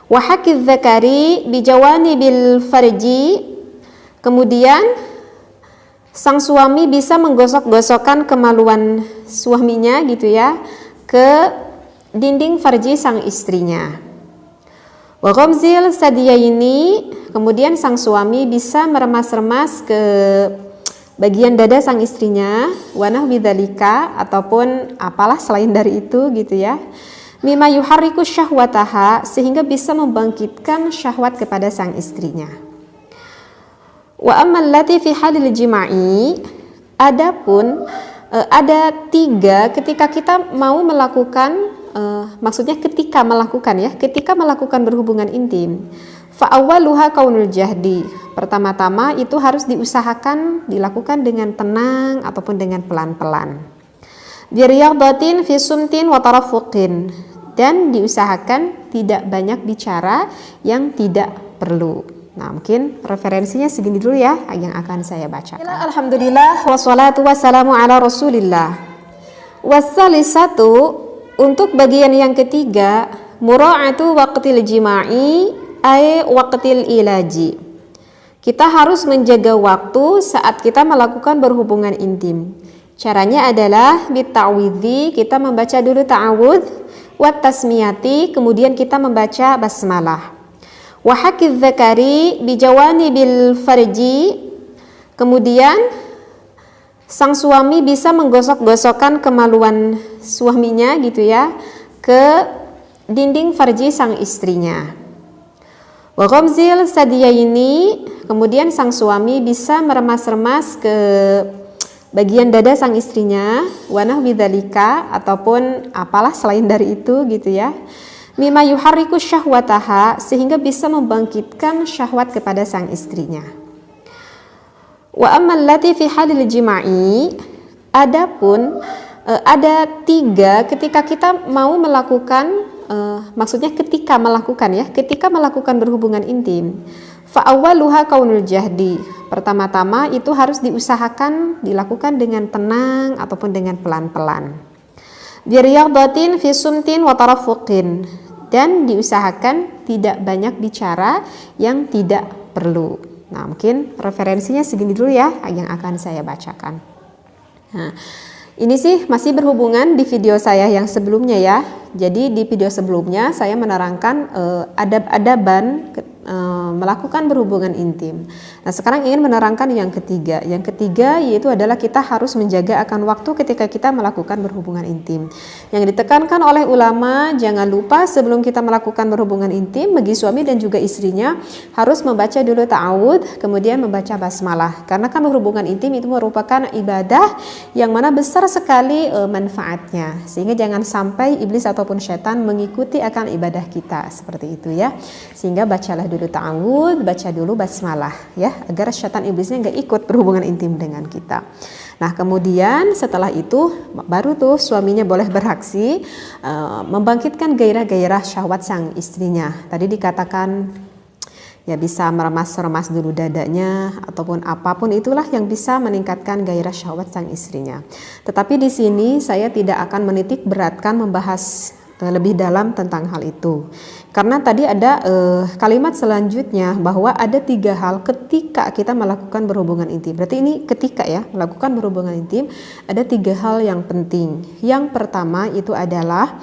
Wa hakiz zakari bijawanibil farji. Kemudian sang suami bisa menggosok-gosokkan kemaluan suaminya gitu ya ke dinding farji sang istrinya. Wa ghamzil sadiyaini. Kemudian sang suami bisa meremas-remas ke bagian dada sang istrinya, wa nahwi dzalika, ataupun apalah selain dari itu gitu ya. Mimma yuharriku syahwataha, sehingga bisa membangkitkan syahwat kepada sang istrinya. Wa ammal lati fi halil jima'i, adapun ada 3 ketika kita mau melakukan maksudnya ketika melakukan berhubungan intim. Fa awwaluha kaunul jahdi. Pertama-tama itu harus diusahakan dilakukan dengan tenang ataupun dengan pelan-pelan. Biriyadatin fi sumtin wa tarafuqin, dan diusahakan tidak banyak bicara yang tidak perlu. Nah, mungkin referensinya segini dulu ya yang akan saya bacakan. Alhamdulillah wassalatu wassalamu ala Rasulillah. Wassalisatu, untuk bagian yang ketiga, mura'atu waqtil jima'i ay waqtil ilaji. Kita harus menjaga waktu saat kita melakukan berhubungan intim. Caranya adalah bita'widhi, kita membaca dulu ta'awudz, wat tasmiyati, kemudian kita membaca basmalah. Wa hakiz zakari bijawanibil farji. Kemudian sang suami bisa menggosok-gosokkan kemaluan suaminya gitu ya ke dinding farji sang istrinya. Wa ghamzil sadiyaini. Kemudian sang suami bisa meremas-remas ke bagian dada sang istrinya, wa nahwi dzalika, ataupun apalah selain dari itu gitu ya. Mimma yuharriku syahwataha, sehingga bisa membangkitkan syahwat kepada sang istrinya. Wa ammal lati fi halil jima'i, adapun ada 3 ketika kita mau melakukan maksudnya ketika melakukan berhubungan intim. Fa awwaluha kaunul jahdi. Pertama-tama itu harus diusahakan dilakukan dengan tenang ataupun dengan pelan-pelan. Biriyadatin fi sumtin wa tarafuqin, dan diusahakan tidak banyak bicara yang tidak perlu. Nah, mungkin referensinya segini dulu ya yang akan saya bacakan. Nah, ini sih masih berhubungan di video saya yang sebelumnya ya. Jadi di video sebelumnya saya menerangkan adab-adaban melakukan berhubungan intim. Nah, sekarang ingin menerangkan yang ketiga. Yang ketiga yaitu adalah kita harus menjaga akan waktu ketika kita melakukan berhubungan intim. Yang ditekankan oleh ulama, jangan lupa sebelum kita melakukan berhubungan intim bagi suami dan juga istrinya harus membaca dulu ta'awudz, kemudian membaca basmalah. Karena kan berhubungan intim itu merupakan ibadah yang mana besar sekali manfaatnya. Sehingga jangan sampai iblis ataupun syaitan mengikuti akan ibadah kita seperti itu ya. Sehingga bacalah dulu ta'awudz, baca dulu basmalah ya, agar syaitan iblisnya nggak ikut berhubungan intim dengan kita. Nah, kemudian setelah itu baru tuh suaminya boleh beraksi membangkitkan gairah-gairah syahwat sang istrinya. Tadi dikatakan ya bisa meremas-remas dulu dadanya ataupun apapun itulah yang bisa meningkatkan gairah syahwat sang istrinya. Tetapi di sini saya tidak akan menitik beratkan membahas lebih dalam tentang hal itu. Karena tadi ada kalimat selanjutnya bahwa ada 3 hal ketika kita melakukan berhubungan intim. Berarti ini ketika ya melakukan berhubungan intim ada 3 hal yang penting. Yang pertama itu adalah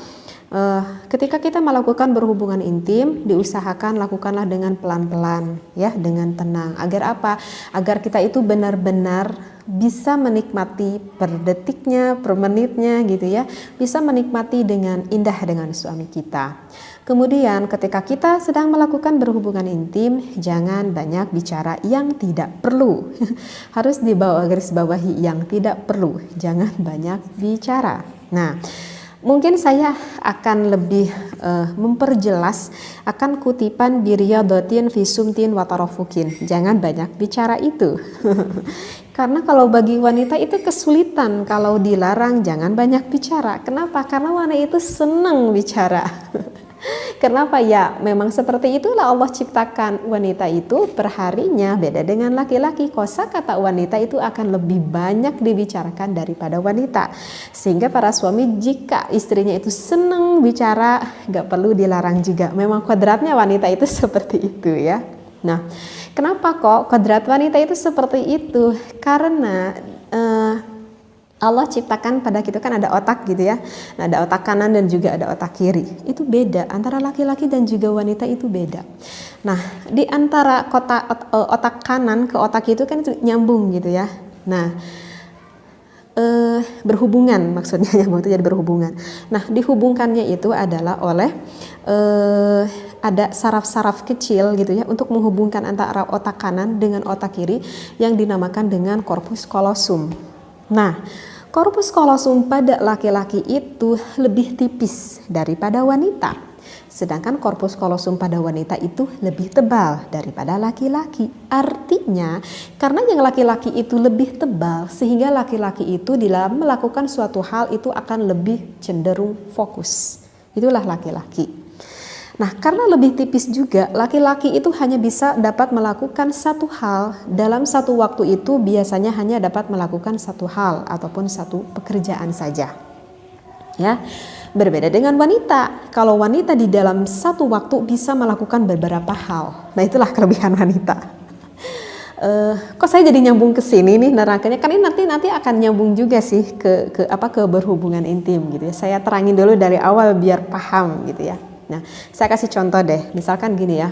ketika kita melakukan berhubungan intim, diusahakan lakukanlah dengan pelan-pelan ya, dengan tenang. Agar apa? Agar kita itu benar-benar bisa menikmati per detiknya, per menitnya gitu ya, bisa menikmati dengan indah dengan suami kita. Kemudian ketika kita sedang melakukan berhubungan intim, jangan banyak bicara yang tidak perlu. Harus dibawa garis bawahi yang tidak perlu, jangan banyak bicara. Nah, mungkin saya akan lebih memperjelas akan kutipan biriyadatin fi sumtin wa tarafuqin. Jangan banyak bicara itu. Karena kalau bagi wanita itu kesulitan kalau dilarang jangan banyak bicara. Kenapa? Karena wanita itu senang bicara. Kenapa ya? Memang seperti itulah Allah ciptakan wanita itu perharinya beda dengan laki-laki. Kosakata wanita itu akan lebih banyak dibicarakan daripada wanita. Sehingga para suami jika istrinya itu senang bicara, gak perlu dilarang juga. Memang kodratnya wanita itu seperti itu ya. Nah, kenapa kok kodrat wanita itu seperti itu? Karena Allah ciptakan pada kita kan ada otak gitu ya. Nah, ada otak kanan dan juga ada otak kiri. Itu beda antara laki-laki dan juga wanita, itu beda. Nah, di antara otak kanan ke otak itu kan itu nyambung gitu ya. Nah, berhubungan, maksudnya nyambung itu jadi berhubungan. Nah, dihubungkannya itu adalah oleh ada saraf-saraf kecil gitu ya untuk menghubungkan antara otak kanan dengan otak kiri yang dinamakan dengan corpus callosum. Nah, corpus callosum pada laki-laki itu lebih tipis daripada wanita. Sedangkan corpus callosum pada wanita itu lebih tebal daripada laki-laki. Artinya, karena yang laki-laki itu lebih tebal, sehingga laki-laki itu di dalam melakukan suatu hal itu akan lebih cenderung fokus. Itulah laki-laki. Nah, karena lebih tipis juga, laki-laki itu hanya bisa dapat melakukan satu hal dalam satu waktu itu, biasanya hanya dapat melakukan satu hal ataupun satu pekerjaan saja. Ya, berbeda dengan wanita. Kalau wanita di dalam satu waktu bisa melakukan beberapa hal. Nah, itulah kelebihan wanita. Kok saya jadi nyambung ke sini nih nerakanya? Kan ini nanti akan nyambung juga sih ke berhubungan intim gitu ya. Saya terangin dulu dari awal biar paham gitu ya. Nah, saya kasih contoh deh, misalkan gini ya,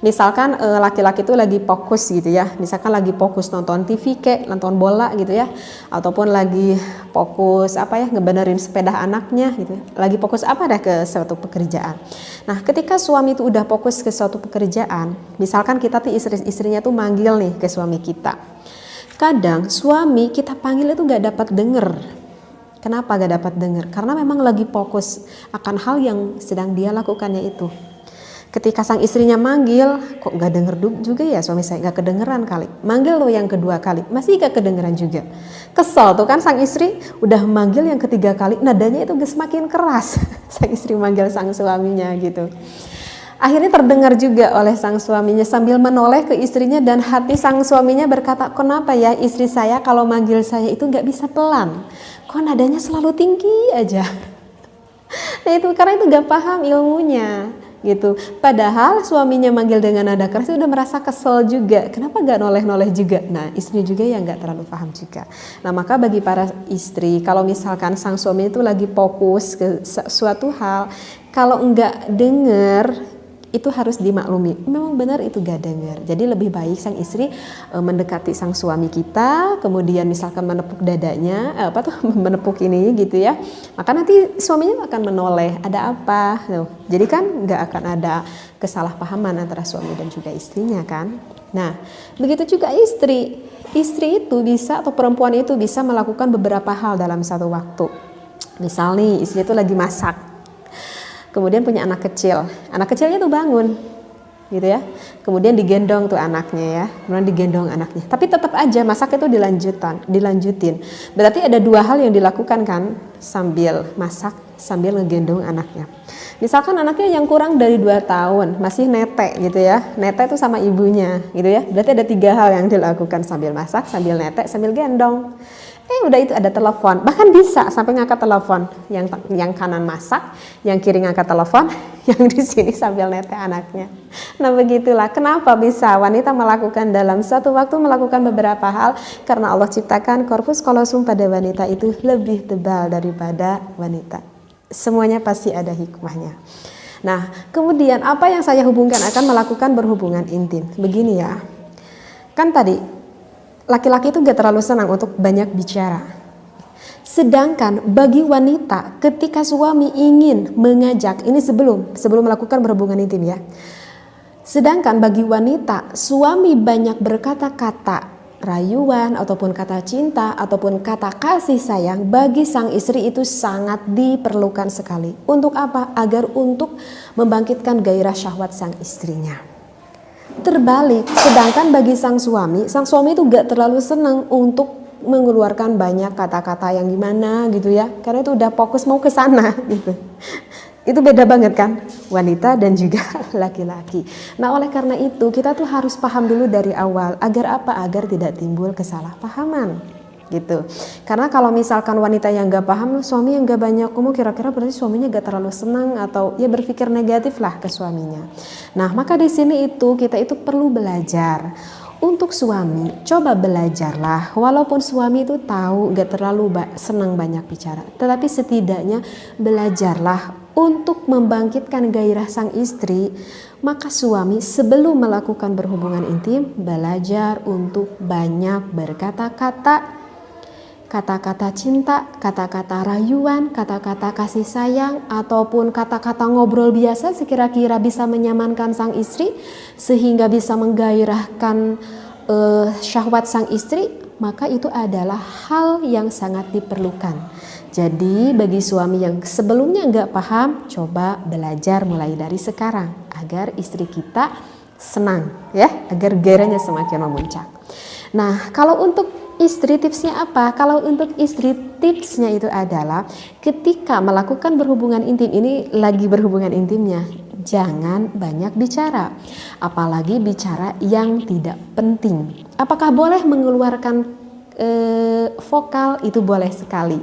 misalkan laki-laki itu lagi fokus gitu ya, misalkan lagi fokus nonton TV kayak nonton bola gitu ya, ataupun lagi fokus ngebenerin sepeda anaknya gitu, lagi fokus deh ke suatu pekerjaan. Nah, ketika suami itu udah fokus ke suatu pekerjaan, misalkan kita tuh istrinya tuh manggil nih ke suami kita, kadang suami kita panggil itu gak dapat denger. Kenapa gak dapat dengar? Karena memang lagi fokus akan hal yang sedang dia lakukannya itu. Ketika sang istrinya manggil, kok gak denger juga ya suami saya, gak kedengeran kali. Manggil lo yang kedua kali, masih gak kedengeran juga. Kesel tuh kan sang istri, udah manggil yang ketiga kali, nadanya itu semakin keras. Sang istri manggil sang suaminya gitu. Akhirnya terdengar juga oleh sang suaminya sambil menoleh ke istrinya, dan hati sang suaminya berkata, kenapa ya istri saya kalau manggil saya itu gak bisa pelan? Kok nadanya selalu tinggi aja? Nah itu karena itu gak paham ilmunya gitu. Padahal suaminya manggil dengan nada keras udah merasa kesel juga. Kenapa gak noleh-noleh juga? Nah istrinya juga yang gak terlalu paham juga. Nah maka bagi para istri, kalau misalkan sang suami itu lagi fokus ke suatu hal, kalau enggak denger, itu harus dimaklumi, memang benar itu gak dengar. Jadi lebih baik sang istri mendekati sang suami kita, kemudian misalkan menepuk dadanya, menepuk ini gitu ya. Maka nanti suaminya akan menoleh, ada apa? Jadi kan gak akan ada kesalahpahaman antara suami dan juga istrinya kan. Nah, begitu juga istri. Istri itu bisa, atau perempuan itu bisa melakukan beberapa hal dalam satu waktu. Misal nih, istri itu lagi masak. Kemudian punya anak kecilnya tuh bangun gitu ya, kemudian digendong tuh anaknya ya, kemudian digendong anaknya, tapi tetap aja masak itu dilanjutin. Berarti ada dua hal yang dilakukan kan, sambil masak sambil ngegendong anaknya. Misalkan anaknya yang kurang dari 2 tahun, masih netek gitu ya, netek itu sama ibunya gitu ya, berarti ada 3 hal yang dilakukan, sambil masak, sambil netek, sambil gendong. Udah itu ada telepon, bahkan bisa sampai ngangkat telepon, yang kanan masak, yang kiri ngangkat telepon, yang di sini sambil netek anaknya. Nah begitulah kenapa bisa wanita melakukan dalam satu waktu melakukan beberapa hal, karena Allah ciptakan corpus callosum pada wanita itu lebih tebal daripada wanita. Semuanya pasti ada hikmahnya. Nah kemudian apa yang saya hubungkan akan melakukan berhubungan intim? Begini ya, kan tadi laki-laki itu gak terlalu senang untuk banyak bicara. Sedangkan bagi wanita, ketika suami ingin mengajak, ini sebelum melakukan berhubungan intim ya. Sedangkan bagi wanita, suami banyak berkata-kata rayuan ataupun kata cinta ataupun kata kasih sayang, bagi sang istri itu sangat diperlukan sekali. Untuk apa? Agar untuk membangkitkan gairah syahwat sang istrinya. Terbalik, sedangkan bagi sang suami itu gak terlalu senang untuk mengeluarkan banyak kata-kata yang gimana gitu ya, karena itu udah fokus mau ke sana gitu. Itu beda banget kan, wanita dan juga laki-laki. Nah, oleh karena itu kita tuh harus paham dulu dari awal, agar apa? Agar tidak timbul kesalahpahaman gitu. Karena kalau misalkan wanita yang gak paham, suami yang gak banyak ngomong, kira-kira berarti suaminya gak terlalu senang atau ya berpikir negatif lah ke suaminya. Nah, maka di sini itu kita itu perlu belajar. Untuk suami, coba belajarlah, walaupun suami itu tahu gak terlalu senang banyak bicara, tetapi setidaknya belajarlah untuk membangkitkan gairah sang istri. Maka suami sebelum melakukan berhubungan intim, belajar untuk banyak berkata-kata, kata-kata cinta, kata-kata rayuan, kata-kata kasih sayang, ataupun kata-kata ngobrol biasa sekira-kira bisa menyamankan sang istri sehingga bisa menggairahkan syahwat sang istri, maka itu adalah hal yang sangat diperlukan. Jadi bagi suami yang sebelumnya nggak paham, coba belajar mulai dari sekarang agar istri kita senang ya, agar gairahnya semakin memuncak. Nah, kalau untuk istri tipsnya apa? Kalau untuk istri tipsnya itu adalah ketika melakukan berhubungan intim, ini lagi berhubungan intimnya, jangan banyak bicara, apalagi bicara yang tidak penting. Apakah boleh mengeluarkan vokal? Itu boleh sekali.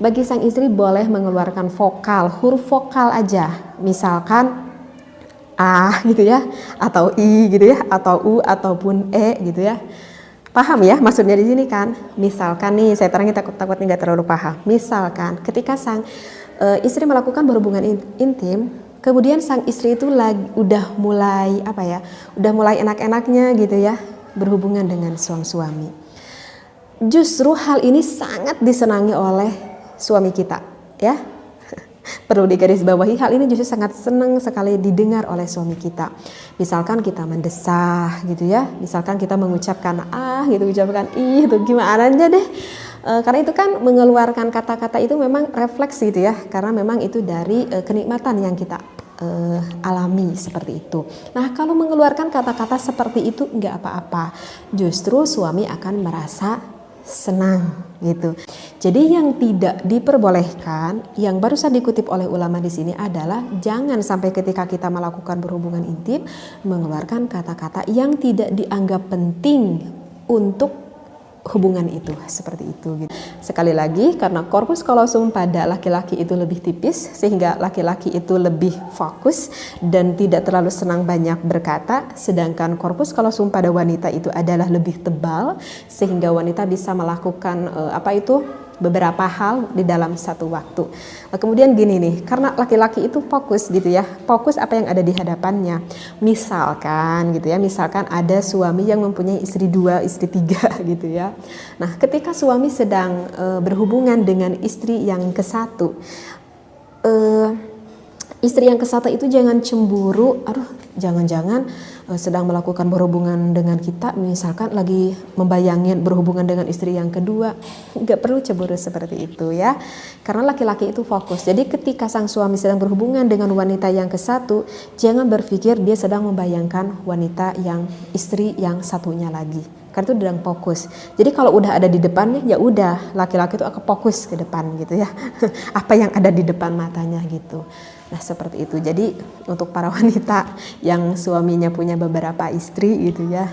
Bagi sang istri boleh mengeluarkan vokal, huruf vokal aja, misalkan A gitu ya, atau I gitu ya, atau U ataupun E gitu ya. Paham ya maksudnya di sini kan? Misalkan nih, saya terangin takutnya nggak terlalu paham. Misalkan ketika sang istri melakukan berhubungan intim, kemudian sang istri itu udah mulai udah mulai enak-enaknya gitu ya berhubungan dengan suami. Justru hal ini sangat disenangi oleh suami kita ya. Perlu digarisbawahi, hal ini justru sangat senang sekali didengar oleh suami kita. Misalkan kita mendesah gitu ya, misalkan kita mengucapkan gitu, ucapkan itu gimana aja deh. Karena itu kan mengeluarkan kata-kata itu memang refleks gitu ya, karena memang itu dari kenikmatan yang kita alami seperti itu. Nah, kalau mengeluarkan kata-kata seperti itu nggak apa-apa, justru suami akan merasa senang gitu. Jadi yang tidak diperbolehkan, yang barusan dikutip oleh ulama di sini adalah jangan sampai ketika kita melakukan berhubungan intim mengeluarkan kata-kata yang tidak dianggap penting untuk hubungan itu, seperti itu gitu. Sekali lagi, karena korpus kolosum pada laki-laki itu lebih tipis sehingga laki-laki itu lebih fokus dan tidak terlalu senang banyak berkata, sedangkan korpus kolosum pada wanita itu adalah lebih tebal sehingga wanita bisa melakukan beberapa hal di dalam satu waktu. Nah, kemudian gini nih, karena laki-laki itu fokus gitu ya, fokus apa yang ada di hadapannya. Misalkan ada suami yang mempunyai istri 2, istri 3 gitu ya. Nah, ketika suami sedang berhubungan dengan istri yang ke-1, istri yang ke-1 itu jangan cemburu, jangan-jangan sedang melakukan berhubungan dengan kita, misalkan lagi membayangin berhubungan dengan istri yang kedua. Nggak perlu cemburu seperti itu ya, karena laki-laki itu fokus. Jadi ketika sang suami sedang berhubungan dengan wanita yang ke-1, jangan berpikir dia sedang membayangkan wanita yang istri yang satunya lagi, karena itu sedang fokus. Jadi kalau udah ada di depannya, ya udah, laki-laki itu akan fokus ke depan gitu ya. Apa yang ada di depan matanya gitu. Nah, seperti itu. Jadi untuk para wanita yang suaminya punya beberapa istri gitu ya,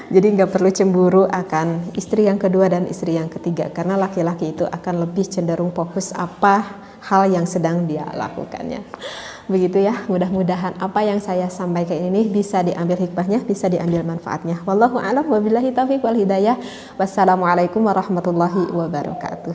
jadi nggak perlu cemburu akan istri yang kedua dan istri yang ketiga, karena laki-laki itu akan lebih cenderung fokus apa hal yang sedang dia lakukannya. Begitu ya, mudah-mudahan apa yang saya sampaikan ini bisa diambil hikmahnya, bisa diambil manfaatnya. Wallahu a'lam, wabillahi taufiq wal hidayah. Wassalamualaikum warahmatullahi wabarakatuh.